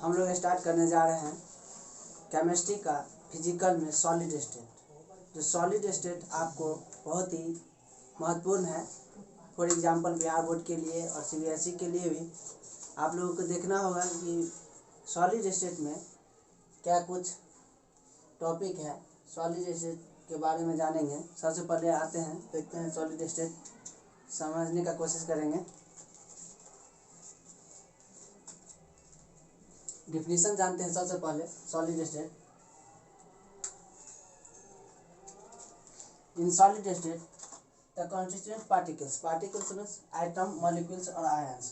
हम लोग स्टार्ट करने जा रहे हैं केमिस्ट्री का फिजिकल में सॉलिड स्टेट। जो सॉलिड स्टेट आपको बहुत ही महत्वपूर्ण है। फॉर एग्जांपल बिहार बोर्ड के लिए और सीबीएसई के लिए भी आप लोगों को देखना होगा कि सॉलिड स्टेट में क्या कुछ टॉपिक है। सॉलिड स्टेट के बारे में जानेंगे। सबसे पहले आते हैं, देखते हैं सॉलिड स्टेट समझने का कोशिश करेंगे। डिफिनीशन जानते हैं सबसे पहले solid state. In solid state the constituent particles means atom, molecules और ions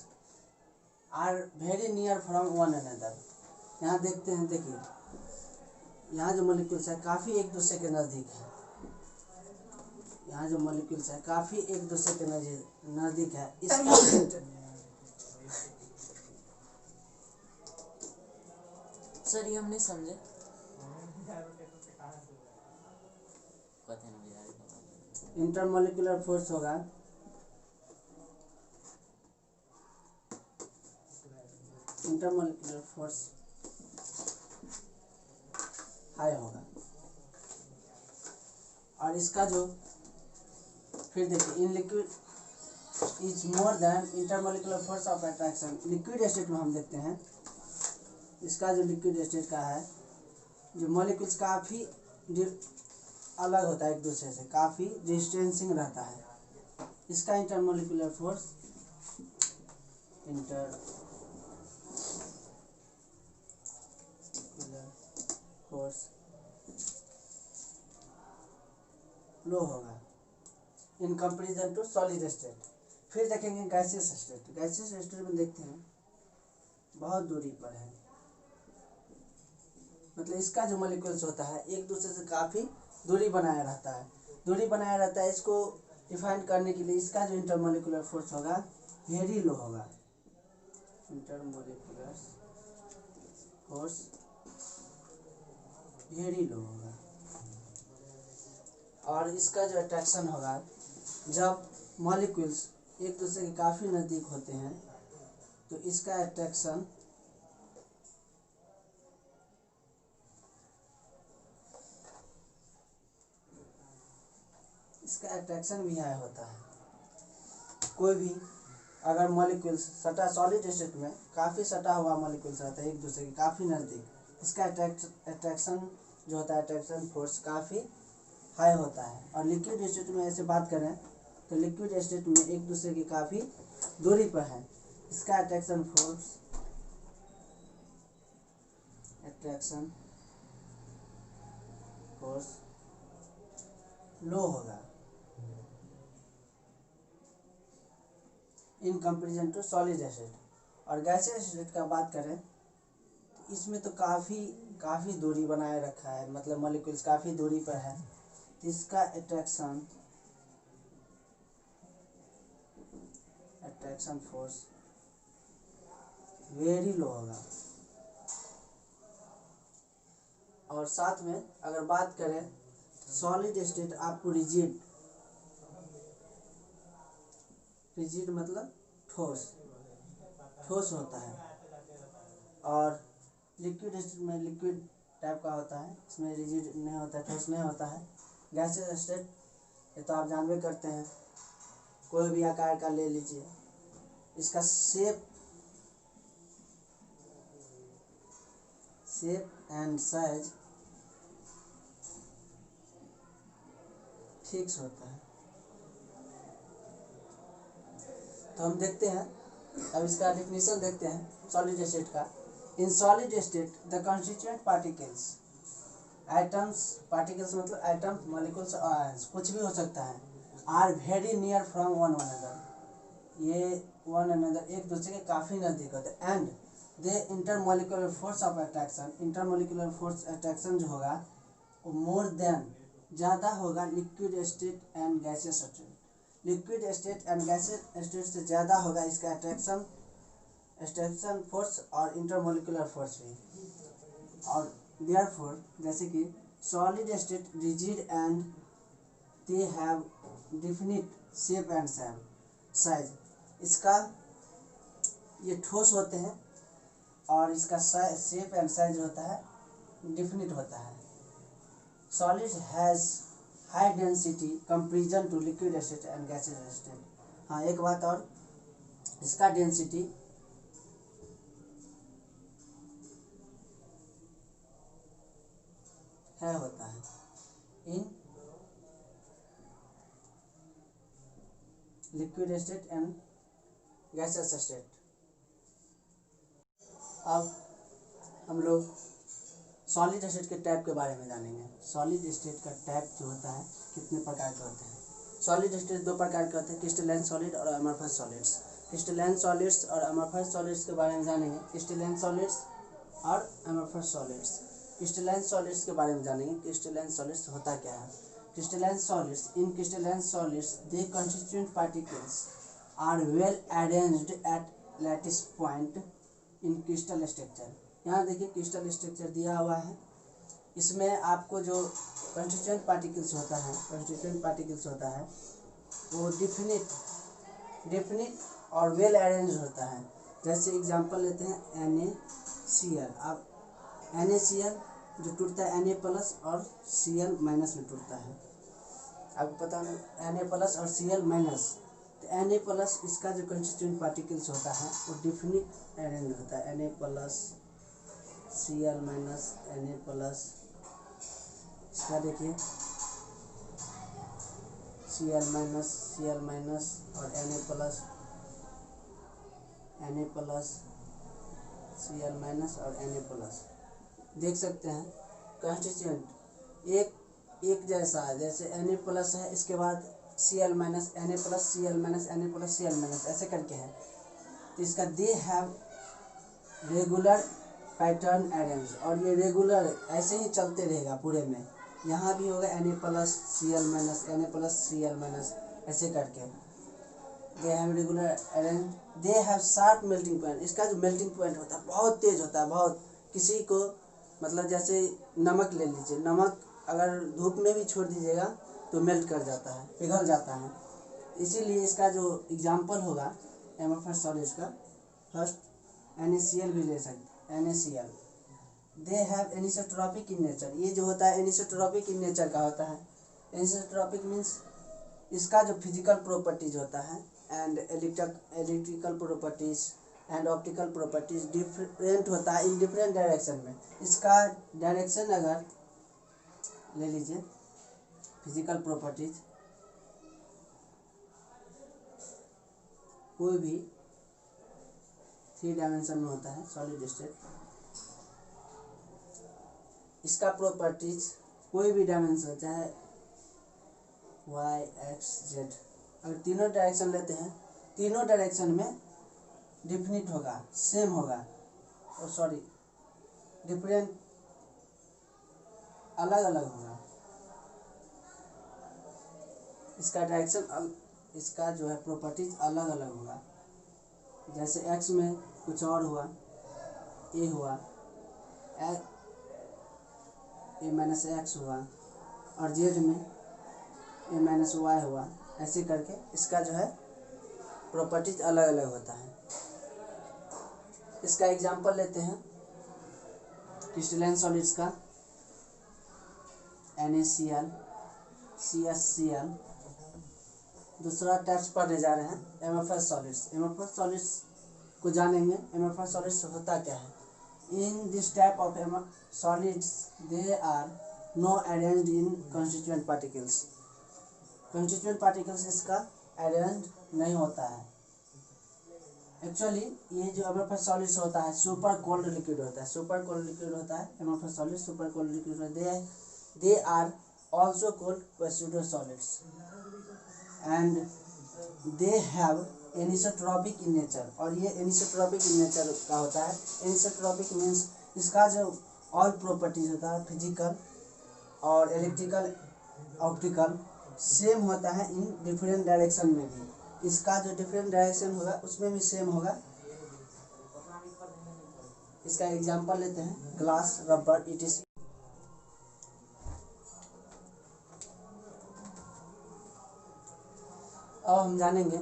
are very near from one another। यहाँ देखते हैं, देखिए यहाँ जो मॉलिक्यूल्स है काफ़ी एक दूसरे के नज़दीक है। यहाँ जो मॉलिक्यूल्स है काफ़ी एक दूसरे के नज़दीक है। इसका सर ये हम नहीं समझे। इंटरमोलिकुलर फोर्स होगा इंटरमोलिकुलर फोर्स हाई होगा। और इसका जो फिर देखिए in liquid is more than intermolecular force of attraction. Liquid state में हम देखते हैं इसका जो लिक्विड स्टेट का है, जो मॉलिक्यूल्स काफ़ी अलग होता है एक दूसरे से, काफ़ी डिस्टेंसिंग रहता है। इसका इंटरमोलिकुलर फोर्स लो होगा in comparison to solid state. फिर देखेंगे गैसियस स्टेट। गैसियस स्टेट में देखते हैं बहुत दूरी पर है, मतलब इसका जो मॉलिक्यूल्स होता है एक दूसरे से काफ़ी दूरी बनाए रहता है। इसको डिफाइन करने के लिए इसका जो इंटरमोलिकुलर फोर्स होगा वेरी लो होगा। इंटरमोलिकुलर फोर्स वेरी लो होगा। और इसका जो अट्रैक्शन होगा, जब मॉलिक्यूल्स एक दूसरे के काफ़ी नज़दीक होते हैं तो इसका अट्रैक्शन भी हाई होता है। कोई भी अगर मॉलिक्यूल्स सटा सॉलिड स्टेट में काफ़ी सटा हुआ मॉलिक्यूल्स रहता है एक दूसरे के काफ़ी नज़दीक, इसका अट्रैक्शन जो होता है अट्रैक्शन फोर्स काफ़ी हाई होता है। और लिक्विड स्टेट में ऐसे बात करें तो लिक्विड स्टेट में एक दूसरे की काफ़ी दूरी पर है, इसका अट्रैक्शन फोर्स लो होगा in comparison to solid state. और गैसियस स्टेट का बात करें तो इसमें तो काफ़ी दूरी बनाए रखा है, मतलब मॉलिक्यूल्स काफ़ी दूरी पर है, तो इसका अट्रैक्शन फोर्स वेरी लो होगा। और साथ में अगर बात करें सॉलिड स्टेट आपको रिजिड मतलब ठोस होता है। और लिक्विड स्टेट में लिक्विड टाइप का होता है, इसमें रिजिड नहीं होता है, ठोस नहीं होता है। गैसियस स्टेट ये तो आप जानबे करते हैं, कोई भी आकार का ले लीजिए, इसका शेप एंड साइज फिक्स होता है। तो हम देखते हैं, अब इसका डेफिनेशन देखते हैं सॉलिड स्टेट का। In solid state the constituent particles मतलब एटम्स, मॉलिक्यूल्स और आयंस, कुछ भी हो सकता है, are very near from one another. ये वन अनदर एक दूसरे के काफ़ी नज़दीक होते हैं। And they intermolecular force of attraction, intermolecular force attraction जो होगा वो मोर देन ज़्यादा होगा liquid state and gaseous state. Liquid state and gaseous state से ज़्यादा होगा इसका अट्रैक्शन फोर्स और इंटरमोलिकुलर फोर्स भी। और देयरफॉर जैसे कि solid state rigid and they have definite shape and size. इसका ये ठोस होते हैं और इसका शेप एंड साइज होता है डिफिनिट होता है। Solid has high density comparison to liquid state and gaseous state. हाँ, एक बात और, इसका डेंसिटी है होता है in liquid state and gaseous state. अब हम लोग सॉलिड स्टेट के टाइप के बारे में जानेंगे। सॉलिड स्टेट का टाइप जो होता है कितने प्रकार के होते हैं। सॉलिड स्टेट दो प्रकार के होते हैं, क्रिस्टलाइन सॉलिड और अमरफस सॉलिड्स। क्रिस्टलाइन सॉलिड्स और अमरफस सॉलिड्स के बारे में जानेंगे। क्रिस्टलाइन सॉलिड्स और अमरफस सॉलिड्स। क्रिस्टलाइन सॉलिड्स के बारे में जानेंगे। क्रिस्टलाइन सॉलिड्स होता क्या है। Crystalline solids, in crystalline solids the constituent particles are well arranged at lattice point in crystal structure. यहाँ देखिए क्रिस्टल स्ट्रक्चर दिया हुआ है, इसमें आपको जो कंस्टिट्यूएंट पार्टिकल्स होता है वो डिफिनिट और वेल अरेंज होता है। जैसे एग्जांपल लेते हैं NaCl। अब NaCl जो टूटता है Na प्लस और Cl माइनस में टूटता है, आपको पता है Na प्लस और Cl माइनस। तो Na प्लस इसका जो कंस्टिट्यूएंट पार्टिकल्स होता है वो डिफिनिट अरेंज होता है। Na plus Cl minus Na plus, इसका देखिए Cl माइनस और Na प्लस Cl माइनस और Na प्लस। देख सकते हैं कंस्टिट्यूएंट एक जैसा है, जैसे Na प्लस है, इसके बाद Cl minus Na plus Cl minus Na plus Cl minus ऐसे करके है। तो इसका they have regular pattern arrange, और ये रेगुलर ऐसे ही चलते रहेगा पूरे में। यहाँ भी होगा Na plus Cl minus Na plus Cl minus ऐसे करके। They have regular arrange, they have sharp melting point. इसका जो मेल्टिंग पॉइंट होता है बहुत तेज होता है, बहुत। किसी को मतलब जैसे नमक ले लीजिए, नमक अगर धूप में भी छोड़ दीजिएगा तो मेल्ट कर जाता है, पिघल जाता है। इसीलिए इसका जो एग्जाम्पल होगा अमरफस सॉलिड्स का, फर्स्ट NaCl भी ले सकते हैं। NaCl they have anisotropic in nature. ये जो होता है एनिसोट्रॉपिक इन नेचर का होता है। एनिसोट्रॉपिक मीन्स इसका जो फिजिकल प्रॉपर्टीज होता है and electrical properties and optical properties different होता है इन डिफरेंट डायरेक्शन में। इसका डायरेक्शन अगर ले लीजिए, फिजिकल प्रॉपर्टीज कोई भी 3 डायमेंशन में होता है सॉलिड स्टेट। इसका प्रॉपर्टीज कोई भी डायमेंशन, चाहे y x z, अगर तीनों डायरेक्शन लेते हैं, तीनों डायरेक्शन में डिफिनिट होगा, सेम होगा, और सॉरी डिफरेंट अलग अलग होगा। इसका डायरेक्शन, इसका जो है प्रॉपर्टीज अलग अलग होगा। जैसे x में कुछ और हुआ, a हुआ, a माइनस एक्स हुआ, और z में a माइनस वाई हुआ। ऐसे करके इसका जो है प्रॉपर्टीज अलग अलग होता है। इसका एग्जांपल लेते हैं क्रिस्टलाइन सॉलिड्स का, NaCl, CaCl। दूसरा टाइप्स पढ़ने जा रहे हैं अमरफस सॉलिड्स। अमरफस सॉलिड्स को जानेंगे। अमरफस सॉलिड्स होता क्या है। In this type of solids they are no arranged in constituent particles. Constituent particles इसका अरेंज नहीं होता है। एक्चुअली ये जो अमरफस सॉलिड्स होता है सुपर कोल्ड लिक्विड होता है। सुपर कोल्ड लिक्विड होता है amorphous solid, super cold liquid होता है। They are also cold pseudo solids and they have anisotropic in nature. और ये एनिसोट्रॉपिक इन नेचर का होता है। एनिसोट्रॉपिक मीन्स इसका जो ऑल प्रॉपर्टीज होता है फिजिकल और इलेक्ट्रिकल ऑप्टिकल सेम होता है इन डिफरेंट डायरेक्शन में भी। इसका जो डिफरेंट डायरेक्शन होगा उसमें भी सेम होगा। इसका एग्जांपल लेते हैं ग्लास, रबर, etc। अब हम जानेंगे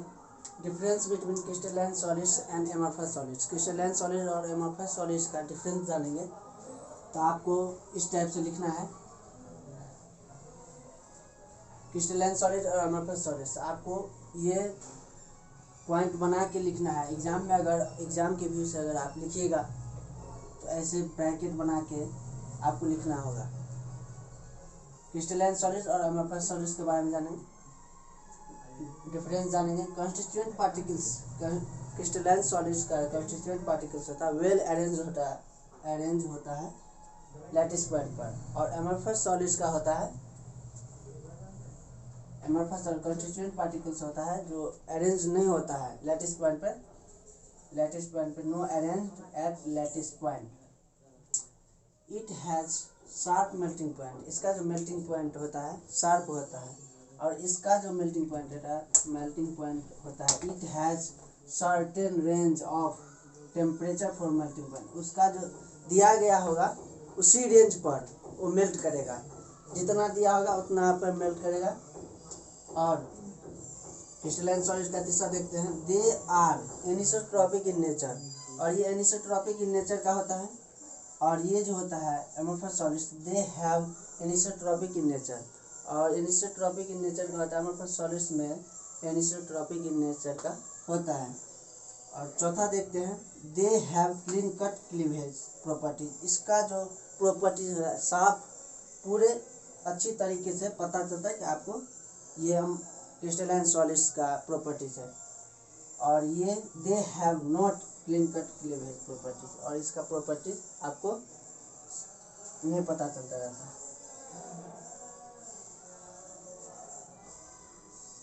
difference between crystalline solids and amorphous solids. Crystalline solid और एमॉर्फस सॉलिड्स का डिफरेंस जानेंगे तो आपको इस टाइप से लिखना है। क्रिस्टलाइन सॉलिड और एमॉर्फस सॉलिड्स आपको ये पॉइंट बना के लिखना है। एग्जाम में अगर एग्जाम के व्यू से अगर आप लिखिएगा तो ऐसे ब्रैकेट बना के आपको लिखना होगा। क्रिस्टलाइन सॉलिड्स और एमॉर्फस सॉलिड्स के बारे में जानेंगे, डिफरेंस जानेंगे। कॉन्स्टिट्यूएंट पार्टिकल्स, क्रिस्टलाइन सॉलिड्स का कॉन्स्टिट्यूएंट पार्टिकल्स होता है वेल अरेंज होता है लैटिस पॉइंट पर, और एमॉर्फस सॉलिड्स का होता है एमॉर्फस कॉन्स्टिट्यूएंट पार्टिकल्स होता है जो अरेंज नहीं होता है लैटिस पॉइंट पर, know arrange eight lattice point. It has sharp melting point, इसका जो मेल्टिंग पॉइंट होता है शार्प होता है, और इसका जो मेल्टिंग पॉइंट होता है it has certain range of temperature for melting point. उसका जो दिया गया होगा उसी रेंज पर वो मेल्ट करेगा, जितना दिया होगा उतना पर मेल्ट करेगा। और क्रिस्टलाइन सॉलिड्स का तीसरा देखते हैं, they are anisotropic in nature, और ये एनिसोट्रॉपिक इन नेचर का होता है। और ये जो होता है amorphous solids they have anisotropic in nature, और एनिसोट्रॉपिक इन नेचर का होता है एमॉर्फस सॉलिड्स में एनिसोट्रॉपिक इन नेचर का होता है। और चौथा देखते हैं, they have clean cut cleavage properties, इसका जो प्रॉपर्टीज है साफ पूरे अच्छी तरीके से पता चलता है कि आपको ये हम क्रिस्टलाइन सॉलिड्स का प्रॉपर्टीज है। और ये they have not clean cut cleavage properties, और इसका प्रॉपर्टीज आपको नहीं पता चलता रहता है।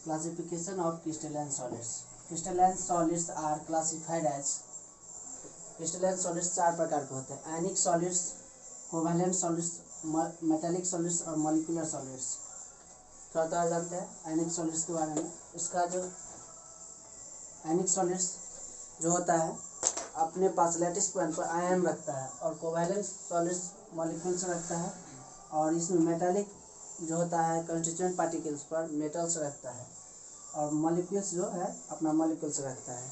Classification of crystalline solids. Crystalline solids are classified as, crystalline solids चार प्रकार के होते हैं, ionic solids, covalent solids, metallic solids और मॉलिक्यूलर सॉलिड्स। थोड़ा जानते हैं आयनिक सॉलिड्स के बारे में। इसका जो आयनिक सॉलिड्स जो होता है अपने पास लैटिस पॉइंट पर आयन रखता है, और कोवैलेंट सॉलिड्स मॉलिक्यूल्स रखता है, और इसमें मेटालिक जो होता है कॉन्स्टिट्यूएंट पार्टिकल्स पर मेटल्स रखता है, और मॉलिक्यूल्स जो है अपना मॉलिक्यूल्स रखता है।